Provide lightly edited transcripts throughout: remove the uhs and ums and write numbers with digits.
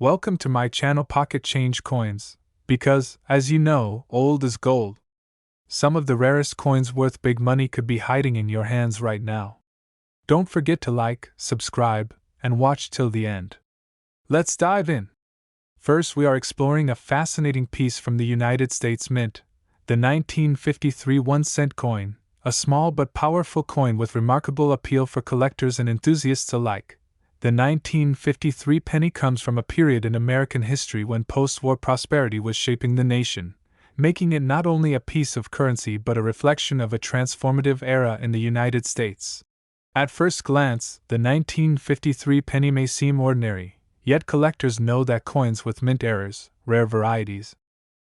Welcome to my channel Pocket Change Coins, because, as you know, old is gold. Some of the rarest coins worth big money could be hiding in your hands right now. Don't forget to like, subscribe, and watch till the end. Let's dive in. First, we are exploring a fascinating piece from the United States Mint, the 1953 1-cent coin, a small but powerful coin with remarkable appeal for collectors and enthusiasts alike. The 1953 penny comes from a period in American history when post-war prosperity was shaping the nation, making it not only a piece of currency but a reflection of a transformative era in the United States. At first glance, the 1953 penny may seem ordinary, yet collectors know that coins with mint errors, rare varieties,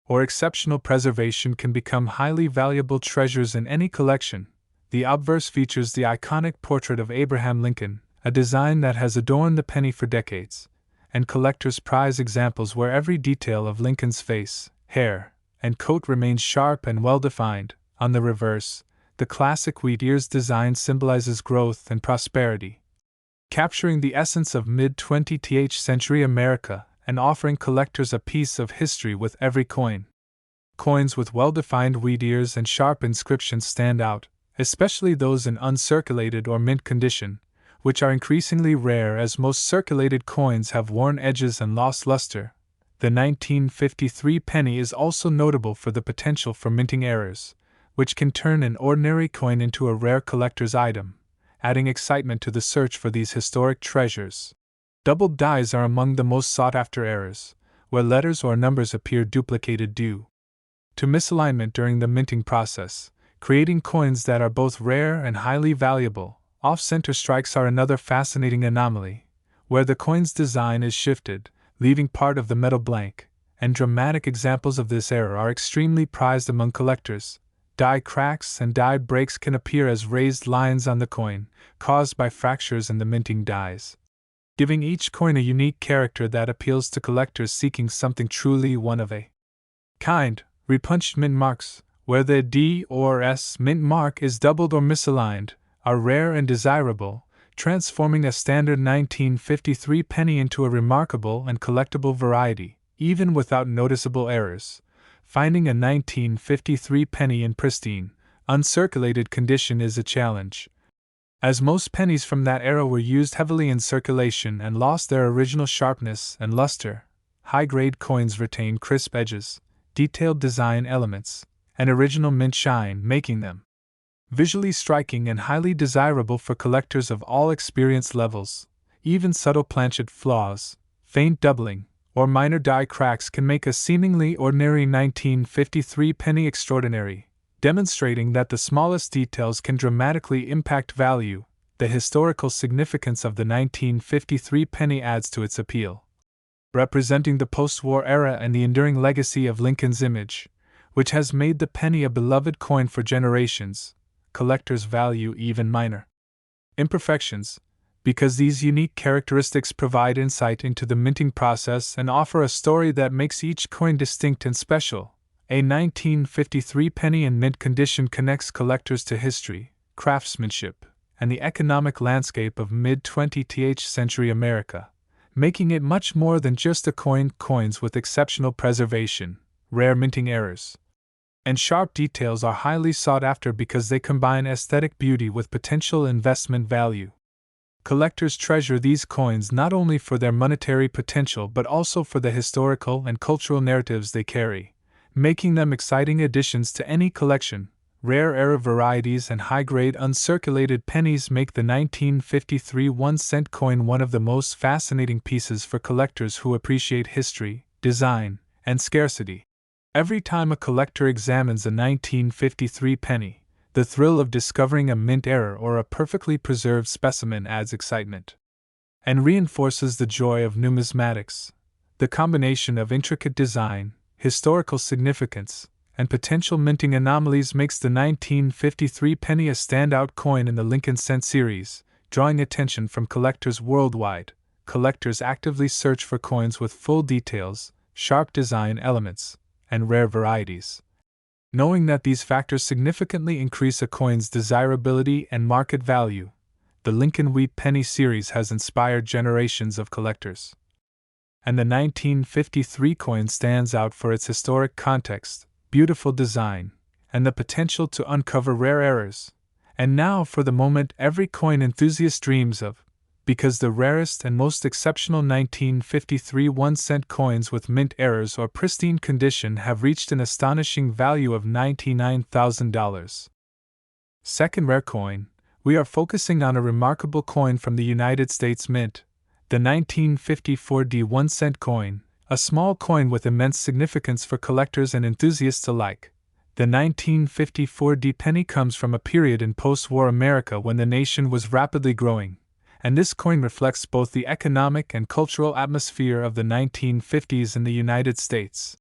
or exceptional preservation can become highly valuable treasures in any collection. The obverse features the iconic portrait of Abraham Lincoln, a design that has adorned the penny for decades, and collectors prize examples where every detail of Lincoln's face, hair, and coat remains sharp and well-defined. On the reverse, the classic wheat ears design symbolizes growth and prosperity, capturing the essence of mid-20th century America and offering collectors a piece of history with every coin. Coins with well-defined wheat ears and sharp inscriptions stand out, especially those in uncirculated or mint condition, which are increasingly rare as most circulated coins have worn edges and lost luster. The 1953 penny is also notable for the potential for minting errors, which can turn an ordinary coin into a rare collector's item, adding excitement to the search for these historic treasures. Doubled dies are among the most sought-after errors, where letters or numbers appear duplicated due to misalignment during the minting process, creating coins that are both rare and highly valuable. Off-center strikes are another fascinating anomaly, where the coin's design is shifted, leaving part of the metal blank, and dramatic examples of this error are extremely prized among collectors. Die cracks and die breaks can appear as raised lines on the coin, caused by fractures in the minting dies, giving each coin a unique character that appeals to collectors seeking something truly one of a kind. Repunched mint marks, where the D or S mint mark is doubled or misaligned, are rare and desirable, transforming a standard 1953 penny into a remarkable and collectible variety, even without noticeable errors. Finding a 1953 penny in pristine, uncirculated condition is a challenge, as most pennies from that era were used heavily in circulation and lost their original sharpness and luster. High-grade coins retain crisp edges, detailed design elements, and original mint shine, making them visually striking and highly desirable for collectors of all experience levels. Even subtle planchet flaws, faint doubling, or minor die cracks can make a seemingly ordinary 1953 penny extraordinary, demonstrating that the smallest details can dramatically impact value. The historical significance of the 1953 penny adds to its appeal, representing the post-war era and the enduring legacy of Lincoln's image, which has made the penny a beloved coin for generations. Collectors value even minor imperfections, because these unique characteristics provide insight into the minting process and offer a story that makes each coin distinct and special. A 1953 penny in mint condition connects collectors to history, craftsmanship, and the economic landscape of mid-20th century America, making it much more than just a coin. Coins with exceptional preservation, rare minting errors, and sharp details are highly sought after because they combine aesthetic beauty with potential investment value. Collectors treasure these coins not only for their monetary potential but also for the historical and cultural narratives they carry, making them exciting additions to any collection. Rare era varieties and high-grade uncirculated pennies make the 1953 1-cent coin one of the most fascinating pieces for collectors who appreciate history, design, and scarcity. Every time a collector examines a 1953 penny, the thrill of discovering a mint error or a perfectly preserved specimen adds excitement and reinforces the joy of numismatics. The combination of intricate design, historical significance, and potential minting anomalies makes the 1953 penny a standout coin in the Lincoln Cent series, drawing attention from collectors worldwide. Collectors actively search for coins with full details, sharp design elements, and rare varieties, knowing that these factors significantly increase a coin's desirability and market value. The Lincoln Wheat Penny series has inspired generations of collectors, and the 1953 coin stands out for its historic context, beautiful design, and the potential to uncover rare errors. And now for the moment every coin enthusiast dreams of, because the rarest and most exceptional 1953 1-cent coins with mint errors or pristine condition have reached an astonishing value of $99,000. Second rare coin, we are focusing on a remarkable coin from the United States Mint, the 1954 D 1-cent coin, a small coin with immense significance for collectors and enthusiasts alike. The 1954 D penny comes from a period in post-war America when the nation was rapidly growing, and this coin reflects both the economic and cultural atmosphere of the 1950s in the United States.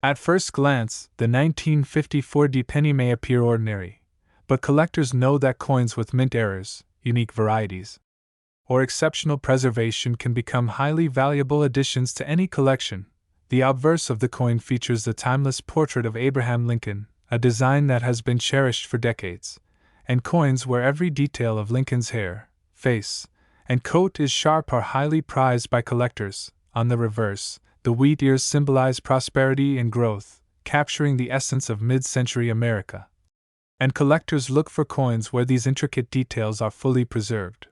At first glance, the 1954 D penny may appear ordinary, but collectors know that coins with mint errors, unique varieties, or exceptional preservation can become highly valuable additions to any collection. The obverse of the coin features the timeless portrait of Abraham Lincoln, a design that has been cherished for decades, and coins where every detail of Lincoln's hair, face, and coat is sharp are highly prized by collectors. On the reverse, the wheat ears symbolize prosperity and growth, capturing the essence of mid-century America. And collectors look for coins where these intricate details are fully preserved.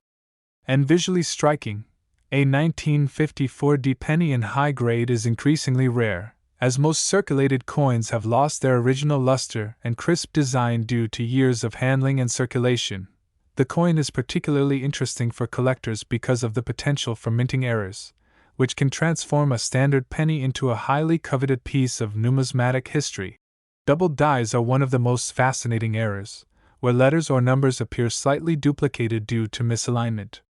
And visually striking, a 1954 D penny in high grade is increasingly rare, as most circulated coins have lost their original luster and crisp design due to years of handling and circulation. The coin is particularly interesting for collectors because of the potential for minting errors, which can transform a standard penny into a highly coveted piece of numismatic history. Doubled dies are one of the most fascinating errors, where letters or numbers appear slightly duplicated due to misalignment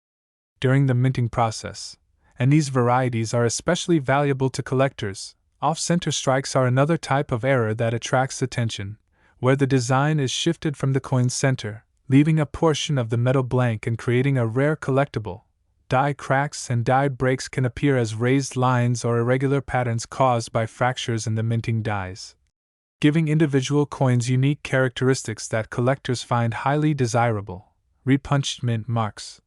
during the minting process, and these varieties are especially valuable to collectors. Off-center strikes are another type of error that attracts attention, where the design is shifted from the coin's center, leaving a portion of the metal blank and creating a rare collectible. Die cracks and die breaks can appear as raised lines or irregular patterns caused by fractures in the minting dies, giving individual coins unique characteristics that collectors find highly desirable. Repunched mint marks,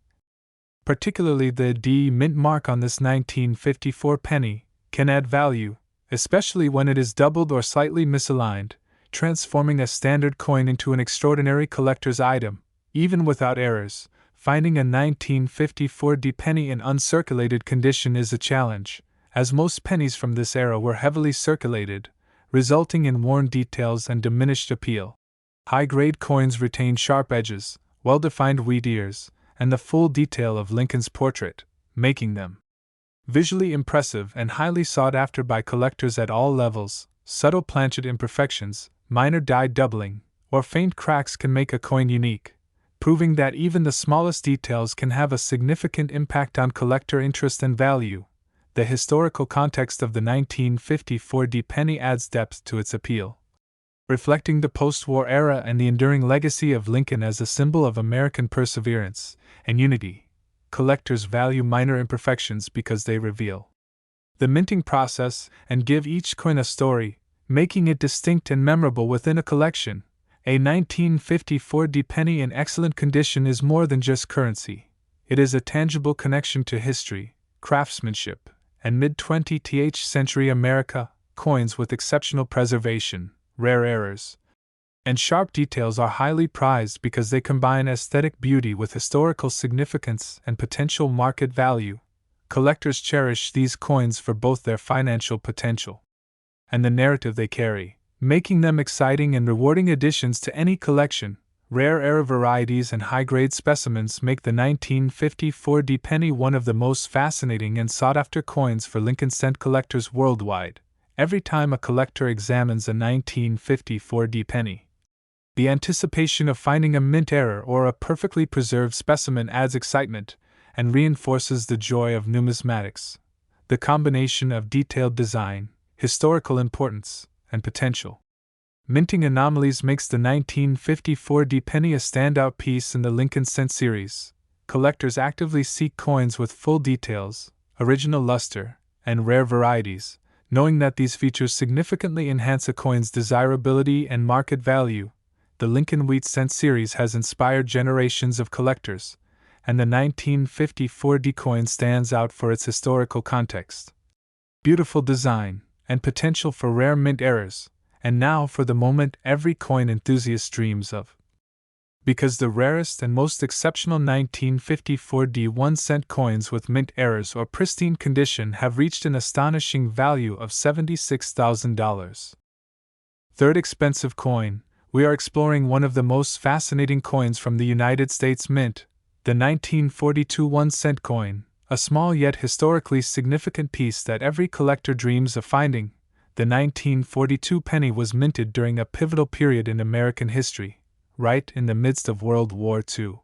particularly the D mint mark on this 1954 penny, can add value, especially when it is doubled or slightly misaligned, transforming a standard coin into an extraordinary collector's item. Even without errors, finding a 1954 D penny in uncirculated condition is a challenge, as most pennies from this era were heavily circulated, resulting in worn details and diminished appeal. High-grade coins retain sharp edges, well-defined wheat ears, and the full detail of Lincoln's portrait, making them visually impressive and highly sought after by collectors at all levels. Subtle planchet imperfections, minor die doubling, or faint cracks can make a coin unique, proving that even the smallest details can have a significant impact on collector interest and value. The historical context of the 1954 D penny adds depth to its appeal, reflecting the post-war era and the enduring legacy of Lincoln as a symbol of American perseverance and unity. Collectors value minor imperfections because they reveal the minting process and give each coin a story, making it distinct and memorable within a collection. A 1954 D penny in excellent condition is more than just currency. It is a tangible connection to history, craftsmanship, and mid-20th century America. Coins with exceptional preservation, rare errors, and sharp details are highly prized because they combine aesthetic beauty with historical significance and potential market value. Collectors cherish these coins for both their financial potential and the narrative they carry, making them exciting and rewarding additions to any collection. Rare error varieties and high-grade specimens make the 1954 D penny one of the most fascinating and sought-after coins for Lincoln cent collectors worldwide. Every time a collector examines a 1954 D penny, the anticipation of finding a mint error or a perfectly preserved specimen adds excitement and reinforces the joy of numismatics. The combination of detailed design, historical importance, and potential minting anomalies makes the 1954 D penny a standout piece in the Lincoln cent series. Collectors actively seek coins with full details, original luster, and rare varieties, knowing that these features significantly enhance a coin's desirability and market value. The Lincoln Wheat Cent series has inspired generations of collectors, and the 1954 D coin stands out for its historical context, beautiful design, and potential for rare mint errors, and now for the moment every coin enthusiast dreams of. Because the rarest and most exceptional 1954 1-cent coins with mint errors or pristine condition have reached an astonishing value of $76,000. Third expensive coin, we are exploring one of the most fascinating coins from the United States Mint, the 1942 1-cent coin, a small yet historically significant piece that every collector dreams of finding. The 1942 penny was minted during a pivotal period in American history, right in the midst of World War II,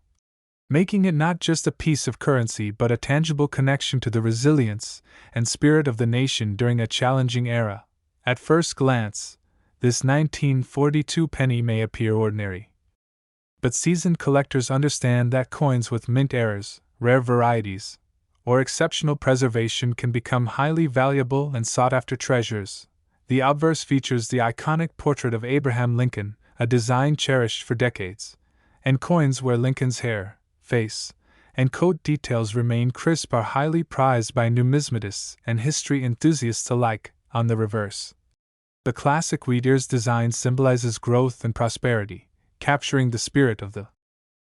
making it not just a piece of currency but a tangible connection to the resilience and spirit of the nation during a challenging era. At first glance, this 1942 penny may appear ordinary, but seasoned collectors understand that coins with mint errors, rare varieties, or exceptional preservation can become highly valuable and sought-after treasures. The obverse features the iconic portrait of Abraham Lincoln, a design cherished for decades, and coins where Lincoln's hair, face, and coat details remain crisp are highly prized by numismatists and history enthusiasts alike. On the reverse, the classic wheat ears design symbolizes growth and prosperity, capturing the spirit of the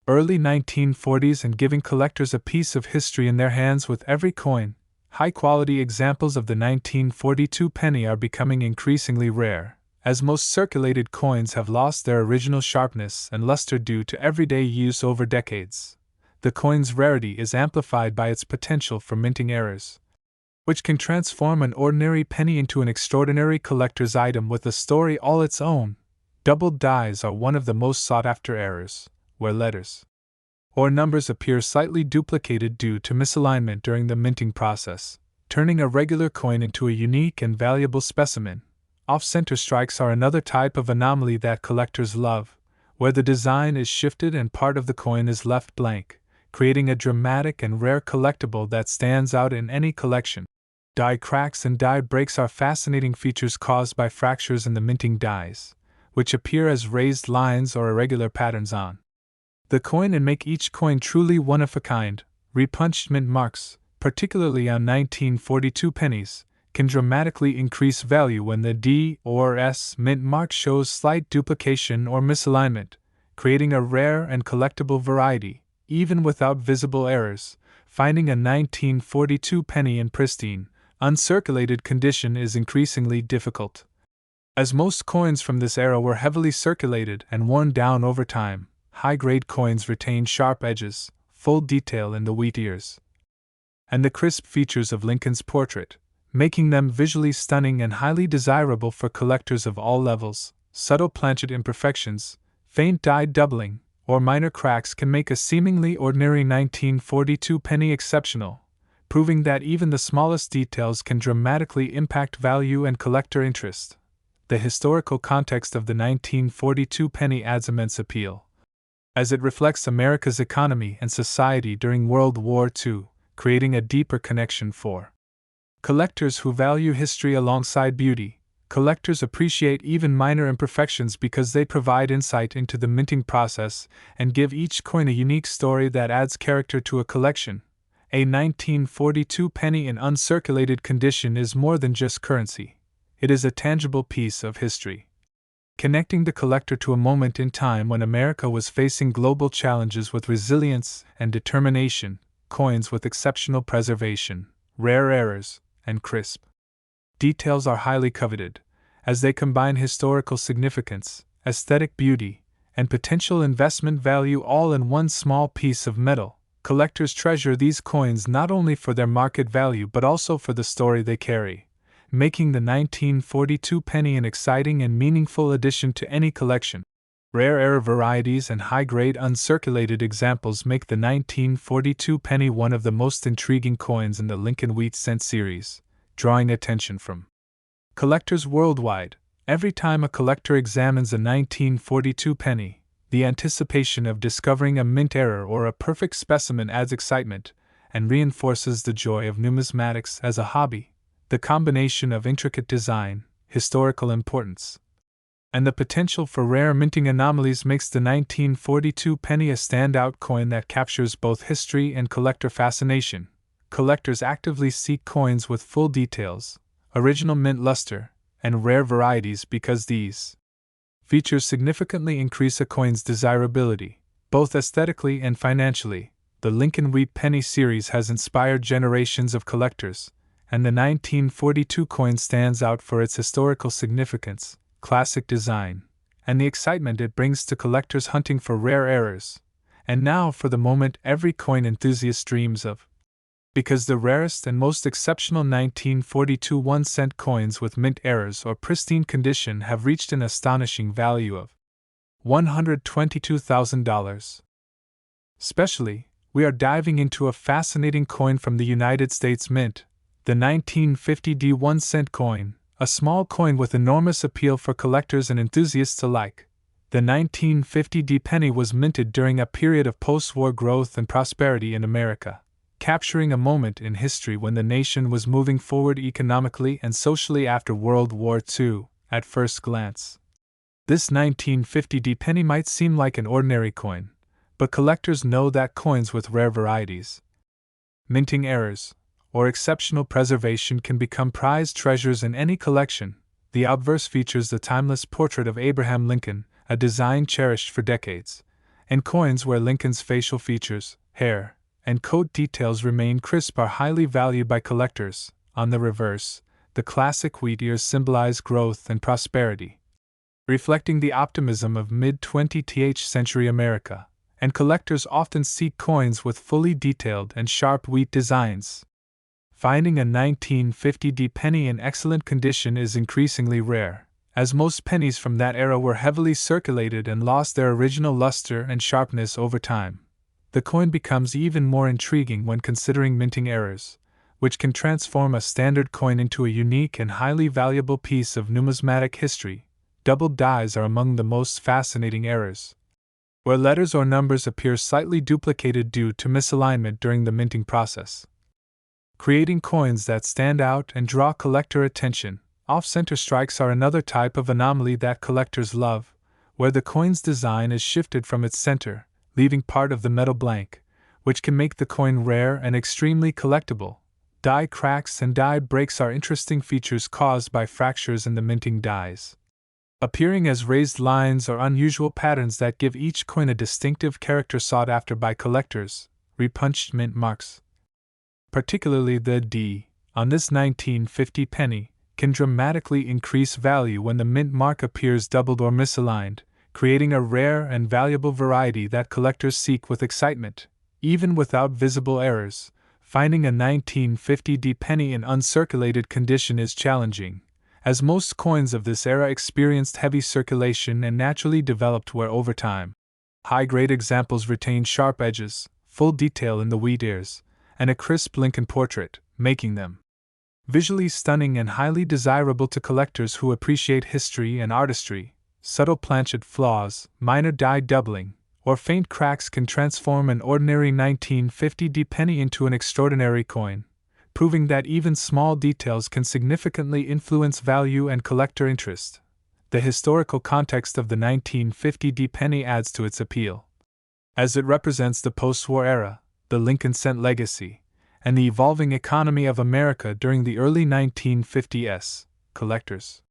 early 1940s and giving collectors a piece of history in their hands with every coin. High-quality examples of the 1942 penny are becoming increasingly rare, as most circulated coins have lost their original sharpness and luster due to everyday use over decades. The coin's rarity is amplified by its potential for minting errors, which can transform an ordinary penny into an extraordinary collector's item with a story all its own. Doubled dies are one of the most sought-after errors, where letters or numbers appear slightly duplicated due to misalignment during the minting process, turning a regular coin into a unique and valuable specimen. Off-center strikes are another type of anomaly that collectors love, where the design is shifted and part of the coin is left blank, creating a dramatic and rare collectible that stands out in any collection. Die cracks and die breaks are fascinating features caused by fractures in the minting dies, which appear as raised lines or irregular patterns on the coin and make each coin truly one of a kind. Repunched mint marks, particularly on 1942 pennies, can dramatically increase value when the D or S mint mark shows slight duplication or misalignment, creating a rare and collectible variety. Even without visible errors, finding a 1942 penny in pristine, uncirculated condition is increasingly difficult. As most coins from this era were heavily circulated and worn down over time, high-grade coins retain sharp edges, full detail in the wheat ears, and the crisp features of Lincoln's portrait, making them visually stunning and highly desirable for collectors of all levels. Subtle planchet imperfections, faint die doubling, or minor cracks can make a seemingly ordinary 1942 penny exceptional, proving that even the smallest details can dramatically impact value and collector interest. The historical context of the 1942 penny adds immense appeal, as it reflects America's economy and society during World War II, creating a deeper connection for collectors who value history alongside beauty. Collectors appreciate even minor imperfections because they provide insight into the minting process and give each coin a unique story that adds character to a collection. A 1942 penny in uncirculated condition is more than just currency. It is a tangible piece of history, connecting the collector to a moment in time when America was facing global challenges with resilience and determination. Coins with exceptional preservation, rare errors, and crisp details are highly coveted, as they combine historical significance, aesthetic beauty, and potential investment value all in one small piece of metal. Collectors treasure these coins not only for their market value but also for the story they carry, making the 1942 penny an exciting and meaningful addition to any collection. Rare error varieties and high-grade uncirculated examples make the 1942 penny one of the most intriguing coins in the Lincoln Wheat Cent series, drawing attention from collectors worldwide. Every time a collector examines a 1942 penny, the anticipation of discovering a mint error or a perfect specimen adds excitement and reinforces the joy of numismatics as a hobby. The combination of intricate design, historical importance, and the potential for rare minting anomalies makes the 1942 penny a standout coin that captures both history and collector fascination. Collectors actively seek coins with full details, original mint luster, and rare varieties because these features significantly increase a coin's desirability, both aesthetically and financially. The Lincoln Wheat Penny series has inspired generations of collectors, and the 1942 coin stands out for its historical significance, classic design, and the excitement it brings to collectors hunting for rare errors. And now for the moment every coin enthusiast dreams of. Because the rarest and most exceptional 1942 1-cent coins with mint errors or pristine condition have reached an astonishing value of $122,000. Especially, we are diving into a fascinating coin from the United States Mint, the 1950D 1-cent coin, a small coin with enormous appeal for collectors and enthusiasts alike. The 1950D penny was minted during a period of post-war growth and prosperity in America, capturing a moment in history when the nation was moving forward economically and socially after World War II. At first glance, this 1950D penny might seem like an ordinary coin, but collectors know that coins with rare varieties, minting errors, or exceptional preservation can become prized treasures in any collection. The obverse features the timeless portrait of Abraham Lincoln, a design cherished for decades, and coins where Lincoln's facial features, hair, and coat details remain crisp are highly valued by collectors. On the reverse, the classic wheat ears symbolize growth and prosperity, reflecting the optimism of mid-20th century America, and collectors often seek coins with fully detailed and sharp wheat designs. Finding a 1950D penny in excellent condition is increasingly rare, as most pennies from that era were heavily circulated and lost their original luster and sharpness over time. The coin becomes even more intriguing when considering minting errors, which can transform a standard coin into a unique and highly valuable piece of numismatic history. Doubled dies are among the most fascinating errors, where letters or numbers appear slightly duplicated due to misalignment during the minting process, creating coins that stand out and draw collector attention. Off-center strikes are another type of anomaly that collectors love, where the coin's design is shifted from its center, leaving part of the metal blank, which can make the coin rare and extremely collectible. Die cracks and die breaks are interesting features caused by fractures in the minting dies, appearing as raised lines or unusual patterns that give each coin a distinctive character sought after by collectors. Repunched mint marks, particularly the D on this 1950 penny, can dramatically increase value when the mint mark appears doubled or misaligned, creating a rare and valuable variety that collectors seek with excitement. Even without visible errors, finding a 1950D penny in uncirculated condition is challenging, as most coins of this era experienced heavy circulation and naturally developed wear over time. High-grade examples retain sharp edges, full detail in the wheat ears, and a crisp Lincoln portrait, making them visually stunning and highly desirable to collectors who appreciate history and artistry. Subtle planchet flaws, minor die doubling, or faint cracks can transform an ordinary 1950D penny into an extraordinary coin, proving that even small details can significantly influence value and collector interest. The historical context of the 1950D penny adds to its appeal, as it represents the post-war era, the Lincoln cent legacy, and the evolving economy of America during the early 1950s. Collectors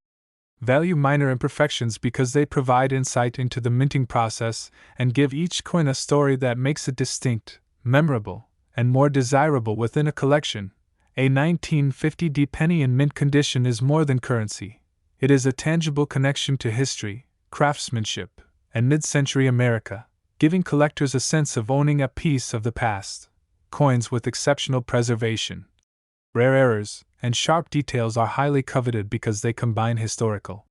value minor imperfections because they provide insight into the minting process and give each coin a story that makes it distinct, memorable, and more desirable within a collection. A 1950D penny in mint condition is more than currency. It is a tangible connection to history, craftsmanship, and mid-century America, giving collectors a sense of owning a piece of the past. Coins with exceptional preservation, rare errors, and sharp details are highly coveted because they combine historical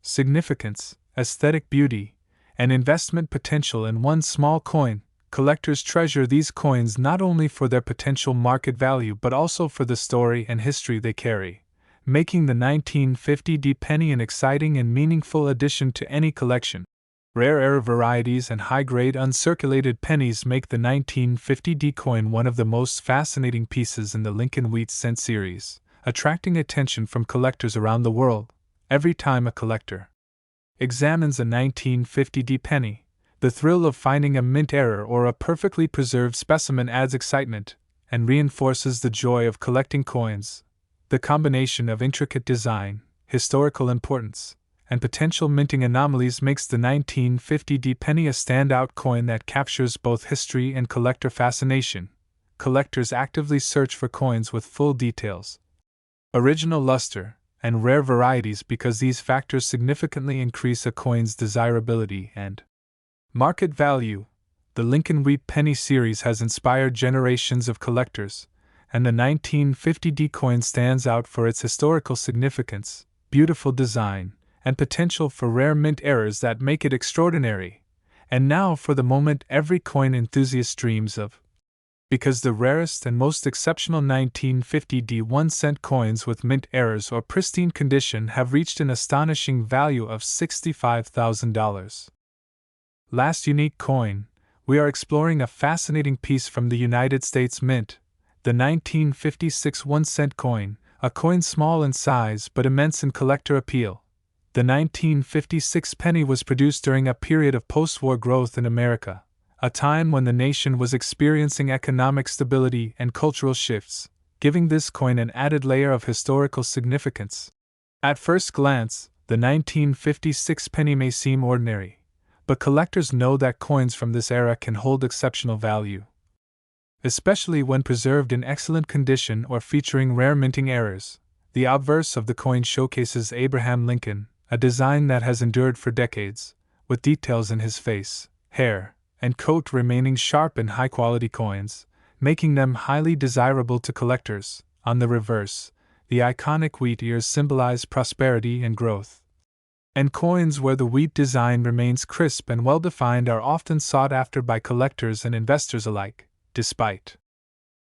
significance, aesthetic beauty, and investment potential in one small coin. Collectors treasure these coins not only for their potential market value but also for the story and history they carry, making the 1950D penny an exciting and meaningful addition to any collection. Rare error varieties and high-grade uncirculated pennies make the 1950D coin one of the most fascinating pieces in the Lincoln Wheat Cent series, attracting attention from collectors around the world. Every time a collector examines a 1950D penny, the thrill of finding a mint error or a perfectly preserved specimen adds excitement and reinforces the joy of collecting coins. The combination of intricate design, historical importance, and potential minting anomalies makes the 1950 penny a standout coin that captures both history and collector fascination. Collectors actively search for coins with full details, original luster, and rare varieties because these factors significantly increase a coin's desirability and market value. The Lincoln Wheat Penny series has inspired generations of collectors, and the 1950 coin stands out for its historical significance, beautiful design, and potential for rare mint errors that make it extraordinary. And now for the moment every coin enthusiast dreams of. Because the rarest and most exceptional 1950 1-cent coins with mint errors or pristine condition have reached an astonishing value of $65,000. Last unique coin, we are exploring a fascinating piece from the United States Mint, the 1956 1-cent coin, a coin small in size but immense in collector appeal. The 1956 penny was produced during a period of post-war growth in America, a time when the nation was experiencing economic stability and cultural shifts, giving this coin an added layer of historical significance. At first glance, the 1956 penny may seem ordinary, but collectors know that coins from this era can hold exceptional value, especially when preserved in excellent condition or featuring rare minting errors. The obverse of the coin showcases Abraham Lincoln, a design that has endured for decades, with details in his face, hair, and coat remaining sharp in high-quality coins, making them highly desirable to collectors. On the reverse, the iconic wheat ears symbolize prosperity and growth, and coins where the wheat design remains crisp and well-defined are often sought after by collectors and investors alike. Despite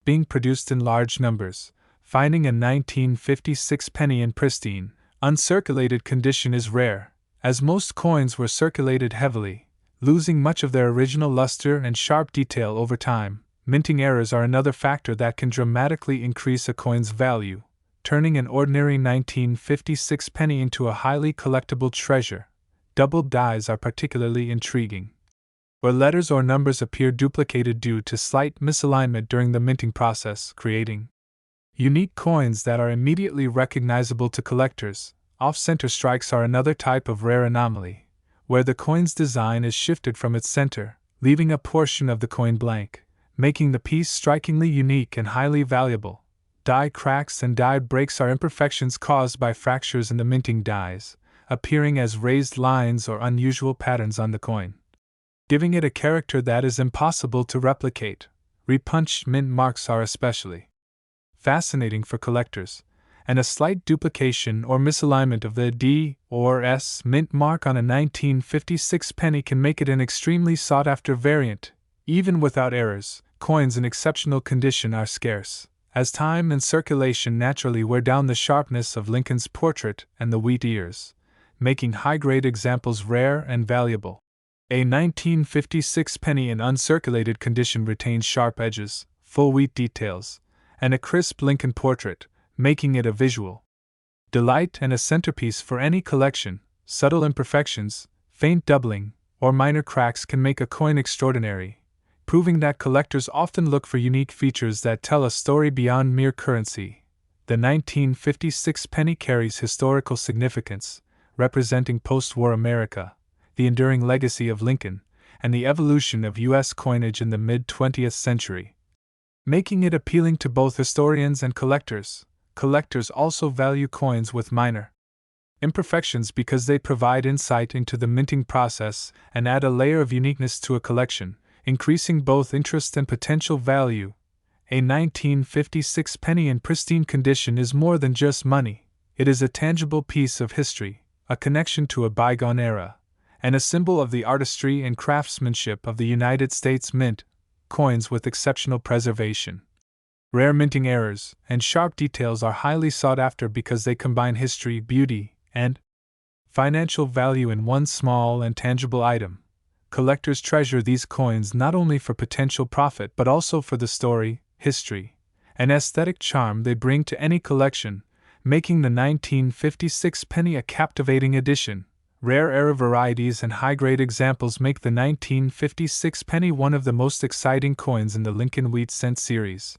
being produced in large numbers, finding a 1956 penny in pristine, uncirculated condition is rare, as most coins were circulated heavily, losing much of their original luster and sharp detail over time. Minting errors are another factor that can dramatically increase a coin's value, turning an ordinary 1956 penny into a highly collectible treasure. Doubled dies are particularly intriguing, where letters or numbers appear duplicated due to slight misalignment during the minting process, creating unique coins that are immediately recognizable to collectors. Off-center strikes are another type of rare anomaly, where the coin's design is shifted from its center, leaving a portion of the coin blank, making the piece strikingly unique and highly valuable. Die cracks and die breaks are imperfections caused by fractures in the minting dies, appearing as raised lines or unusual patterns on the coin, giving it a character that is impossible to replicate. Repunched mint marks are especially fascinating for collectors, and a slight duplication or misalignment of the D or S mint mark on a 1956 penny can make it an extremely sought-after variant. Even without errors, coins in exceptional condition are scarce, as time and circulation naturally wear down the sharpness of Lincoln's portrait and the wheat ears, making high-grade examples rare and valuable. A 1956 penny in uncirculated condition retains sharp edges, full wheat details, and a crisp Lincoln portrait, making it a visual delight and a centerpiece for any collection. Subtle imperfections, faint doubling, or minor cracks can make a coin extraordinary, proving that collectors often look for unique features that tell a story beyond mere currency. The 1956 penny carries historical significance, representing post-war America, the enduring legacy of Lincoln, and the evolution of U.S. coinage in the mid-20th century, making it appealing to both historians and collectors. Collectors also value coins with minor imperfections because they provide insight into the minting process and add a layer of uniqueness to a collection, increasing both interest and potential value. A 1956 penny in pristine condition is more than just money. It is a tangible piece of history, a connection to a bygone era, and a symbol of the artistry and craftsmanship of the United States Mint. Coins with exceptional preservation, rare minting errors, and sharp details are highly sought after because they combine history, beauty, and financial value in one small and tangible item. Collectors treasure these coins not only for potential profit but also for the story, history, and aesthetic charm they bring to any collection, making the 1956 penny a captivating addition. Rare era varieties and high-grade examples make the 1956 penny one of the most exciting coins in the Lincoln Wheat Cent series,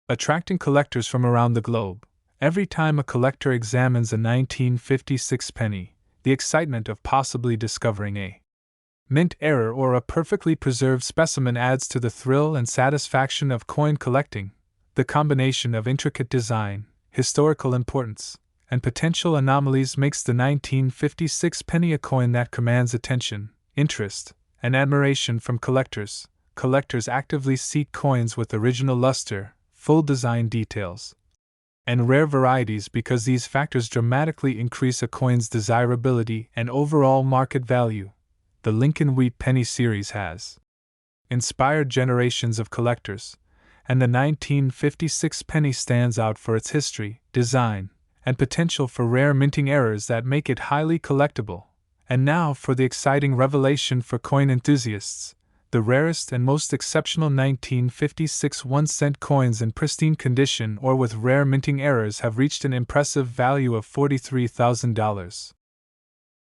attracting collectors from around the globe. Every time a collector examines a 1956 penny, the excitement of possibly discovering a mint error or a perfectly preserved specimen adds to the thrill and satisfaction of coin collecting. The combination of intricate design, historical importance, and potential anomalies makes the 1956 penny a coin that commands attention, interest, and admiration from collectors. Collectors actively seek coins with original luster, full design details, and rare varieties because these factors dramatically increase a coin's desirability and overall market value. The Lincoln Wheat Penny series has inspired generations of collectors, and the 1956 penny stands out for its history, design, and potential for rare minting errors that make it highly collectible. And now for the exciting revelation for coin enthusiasts. The rarest and most exceptional 1956 1-cent coins in pristine condition or with rare minting errors have reached an impressive value of $43,000.